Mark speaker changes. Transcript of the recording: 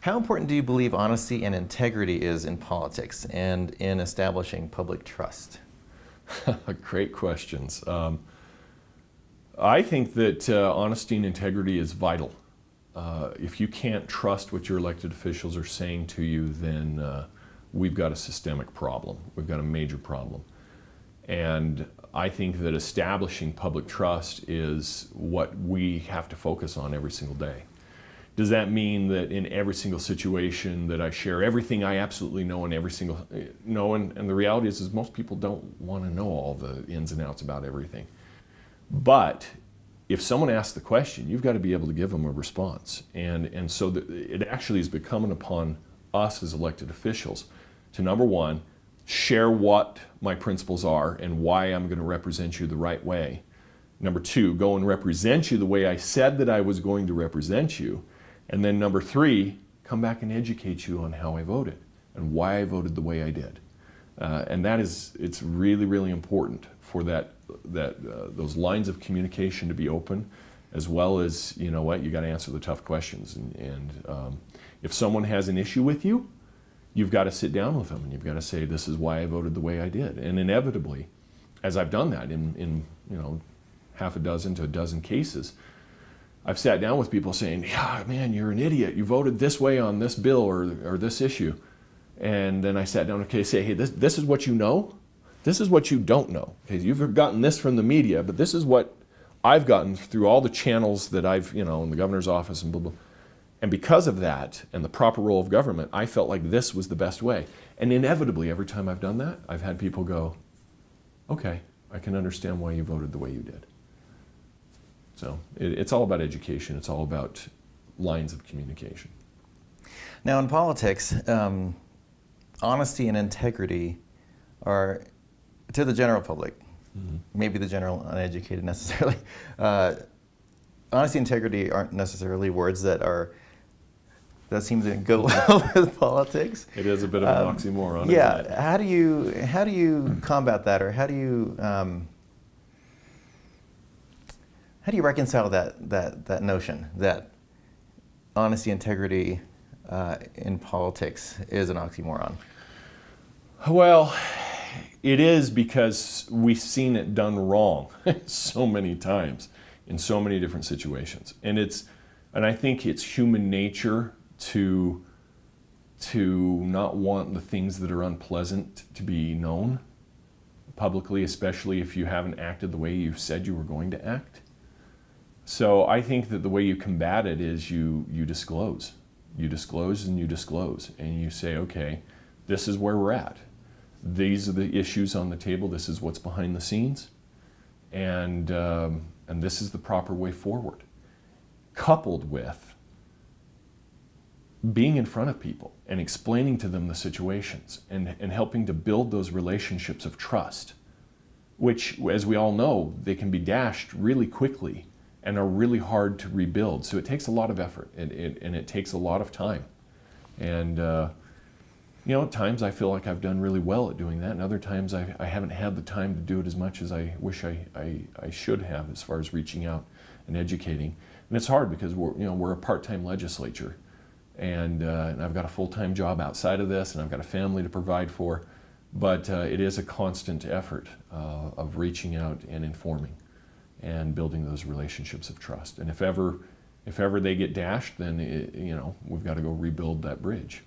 Speaker 1: How important do you believe honesty and integrity is in politics and in establishing public trust?
Speaker 2: Great questions. I think that honesty and integrity is vital. If you can't trust what your elected officials are saying to you, then we've got a systemic problem. We've got a major problem. And I think that establishing public trust is what we have to focus on every single day. Does that mean that in every single situation that I share everything I absolutely know in every single and the reality is most people don't want to know all the ins and outs about everything. But if someone asks the question, you've got to be able to give them a response. And so it actually is becoming upon us as elected officials to, number one, share what my principles are and why I'm going to represent you the right way. Number two, go and represent you the way I said that I was going to represent you. And then number three, come back and educate you on how I voted and why I voted the way I did. And it's really, really important for those lines of communication to be open, as well as, you know what, you got to answer the tough questions. And if someone has an issue with you, you've got to sit down with them and you've got to say, this is why I voted the way I did. And inevitably, as I've done that in half a dozen to a dozen cases, I've sat down with people saying, yeah, man, you're an idiot. You voted this way on this bill or this issue. And then I sat down and say, hey, this is what you know. This is what you don't know. Okay, you've gotten this from the media, but this is what I've gotten through all the channels that I've, in the governor's office and blah, blah. And because of that and the proper role of government, I felt like this was the best way. And inevitably, every time I've done that, I've had people go, okay, I can understand why you voted the way you did. So it's all about education. It's all about lines of communication.
Speaker 1: Now in politics, honesty and integrity are, to the general public, maybe the general uneducated necessarily, honesty and integrity aren't necessarily words that seem to go well with politics.
Speaker 2: It is a bit of an oxymoron.
Speaker 1: Yeah,
Speaker 2: isn't it?
Speaker 1: how do you combat that, or how do you reconcile that notion that honesty, integrity in politics is an oxymoron?
Speaker 2: Well, it is because we've seen it done wrong so many times in so many different situations. And I think it's human nature to not want the things that are unpleasant to be known publicly, especially if you haven't acted the way you said you were going to act. So I think that the way you combat it is you disclose. You disclose and you disclose. And you say, okay, this is where we're at. These are the issues on the table. This is what's behind the scenes. And this is the proper way forward. Coupled with being in front of people and explaining to them the situations and helping to build those relationships of trust, which, as we all know, they can be dashed really quickly and are really hard to rebuild. So it takes a lot of effort and it takes a lot of time. And at times I feel like I've done really well at doing that, and other times I haven't had the time to do it as much as I wish I should have as far as reaching out and educating. And it's hard because we're a part-time legislature, and I've got a full-time job outside of this, and I've got a family to provide for. But it is a constant effort of reaching out and informing and building those relationships of trust. And if ever they get dashed, then we've got to go rebuild that bridge.